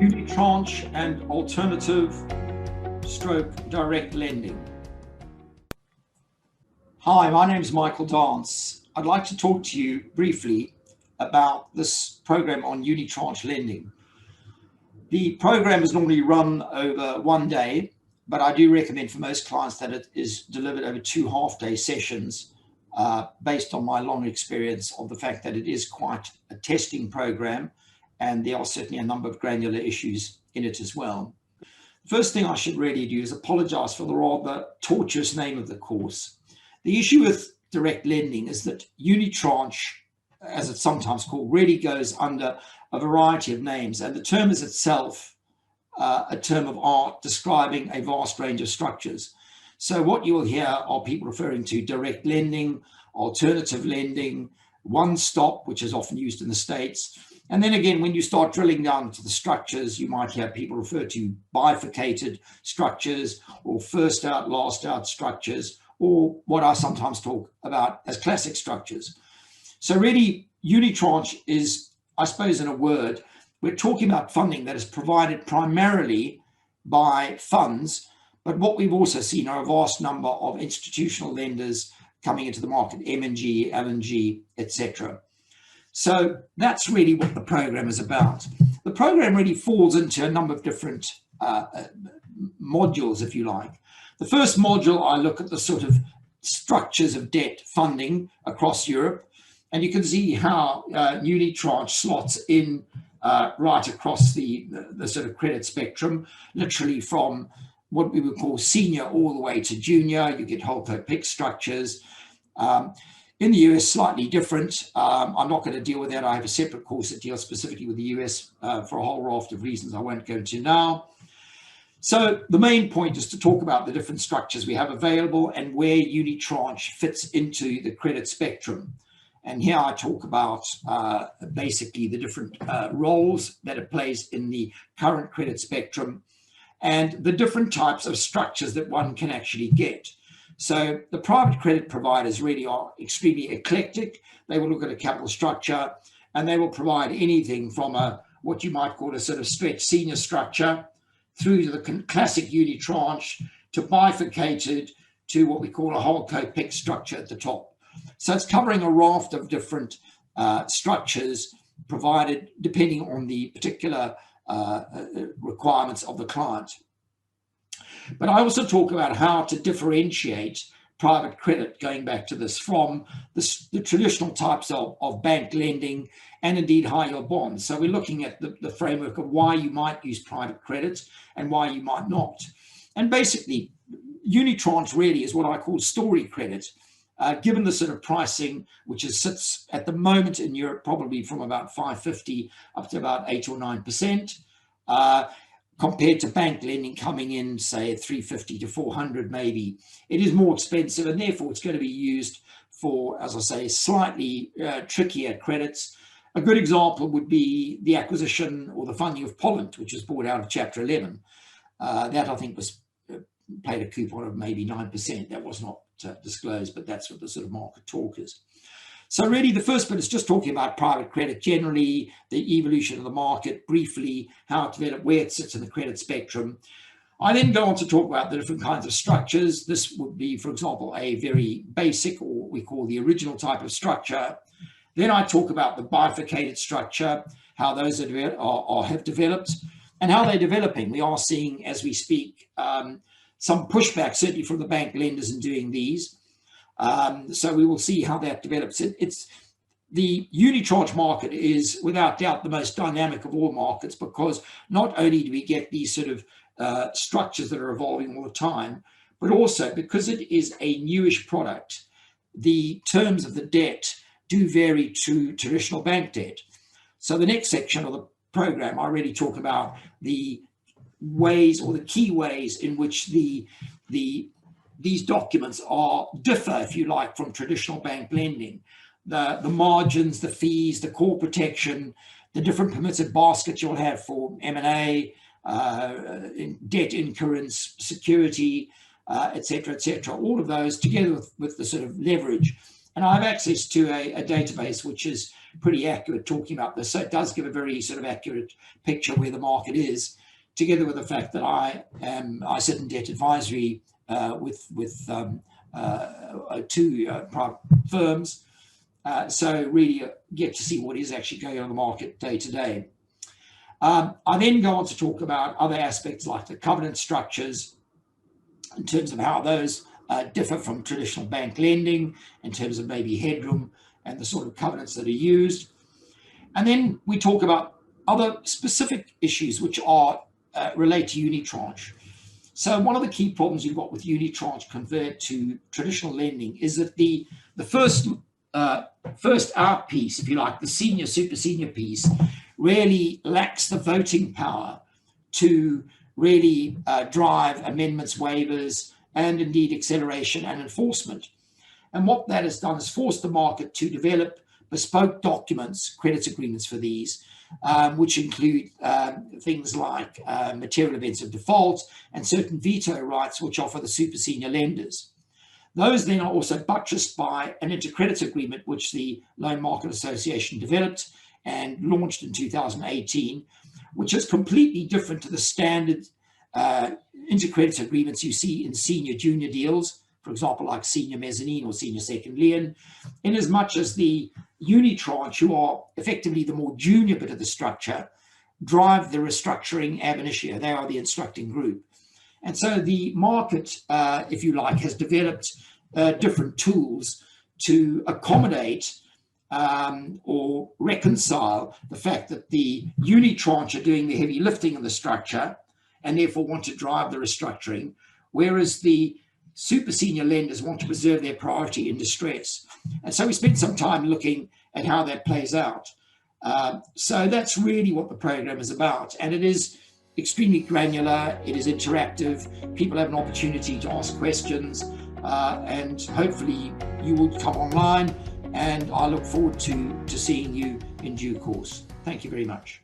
Unitranche and alternative stroke direct lending. Hi, my name is Michael Dance. I'd like to talk to you briefly about this program on unitranche lending. The program is normally run over one day, but I do recommend for most clients that it is delivered over 2 half-day sessions based on my long experience of the fact that it is quite a testing program, and there are certainly a number of granular issues in it as well. First thing I should really do is apologize for the rather tortuous name of the course. The issue with direct lending is that unitranche, as it's sometimes called, really goes under a variety of names, and the term is itself a term of art describing a vast range of structures. So what you will hear are people referring to direct lending, alternative lending, one-stop, which is often used in the States. And then again, when you start drilling down into the structures, you might hear people refer to bifurcated structures or first out, last out structures, or what I sometimes talk about as classic structures. So really, unitranche is, I suppose in a word, we're talking about funding that is provided primarily by funds, but what we've also seen are a vast number of institutional lenders coming into the market, M&G, L&G, etc. So that's really what the program is about. The program really falls into a number of different modules, if you like. The first module, I look at the sort of structures of debt funding across Europe, and you can see how unitranche slots in right across the sort of credit spectrum, literally from what we would call senior all the way to junior. You get holdco PIK structures. In the US, slightly different. I'm not going to deal with that. I have a separate course that deals specifically with the US for a whole raft of reasons I won't go into now. So the main point is to talk about the different structures we have available and where unitranche fits into the credit spectrum. And here I talk about basically the different roles that it plays in the current credit spectrum and the different types of structures that one can actually get. So the private credit providers really are extremely eclectic. They will look at a capital structure and they will provide anything from what you might call a sort of stretch senior structure through to the classic unitranche to bifurcated to what we call a holdco PIK structure at the top. So it's covering a raft of different structures provided depending on the particular requirements of the client. But I also talk about how to differentiate private credit, going back to this, from the traditional types of bank lending and indeed high yield bonds. So we're looking at the framework of why you might use private credit and why you might not. And basically, unitranche really is what I call story credit, given the sort of pricing, which sits at the moment in Europe, probably from about 550 up to about 8 or 9%. Compared to bank lending coming in, say, at 350 to 400 maybe. It is more expensive, and therefore it's going to be used for, as I say, slightly trickier credits. A good example would be the acquisition or the funding of Poland, which was bought out of Chapter 11. That, I think, was paid a coupon of maybe 9%. That was not disclosed, but that's what the sort of market talk is. So really the first bit is just talking about private credit generally, the evolution of the market, briefly, how it developed, where it sits in the credit spectrum. I then go on to talk about the different kinds of structures. This would be, for example, a very basic, or what we call the original type of structure. Then I talk about the bifurcated structure, how those have developed and how they're developing. We are seeing, as we speak, some pushback, certainly from the bank lenders in doing these. So we will see how that develops. The unitranche market is without doubt the most dynamic of all markets, because not only do we get these sort of structures that are evolving all the time, but also because it is a newish product, the terms of the debt do vary to traditional bank debt. So the next section of the program, I really talk about the ways, or the key ways, in which these documents differ, if you like, from traditional bank lending. The margins, the fees, the core protection, the different permitted baskets you'll have for M&A, debt incurrence, security, et cetera, all of those together with the sort of leverage And I have access to a database which is pretty accurate talking about this. So it does give a very sort of accurate picture where the market is, together with the fact that I sit in debt advisory with two private firms. So really get to see what is actually going on in the market day to day. I then go on to talk about other aspects like the covenant structures in terms of how those differ from traditional bank lending, in terms of maybe headroom and the sort of covenants that are used. And then we talk about other specific issues which are relate to unitranche. So one of the key problems you've got with unitranche compared to traditional lending is that the first out piece, if you like, the senior, super senior piece, really lacks the voting power to really drive amendments, waivers, and indeed acceleration and enforcement. And what that has done is forced the market to develop bespoke documents, credit agreements for these, which include things like material events of default and certain veto rights, which offer the super senior lenders. Those then are also buttressed by an intercredit agreement, which the Loan Market Association developed and launched in 2018, which is completely different to the standard intercredit agreements you see in senior junior deals, for example, like senior mezzanine or senior second lien, in as much as the unitranche, who are effectively the more junior bit of the structure, drive the restructuring ab initio. They are the instructing group. And so the market, if you like, has developed different tools to accommodate or reconcile the fact that the unitranche are doing the heavy lifting in the structure and therefore want to drive the restructuring, whereas the super senior lenders want to preserve their priority in distress. And so we spent some time looking at how that plays out. So that's really what the program is about. And it is extremely granular, it is interactive, people have an opportunity to ask questions, and hopefully you will come online, and I look forward to seeing you in due course. Thank you very much.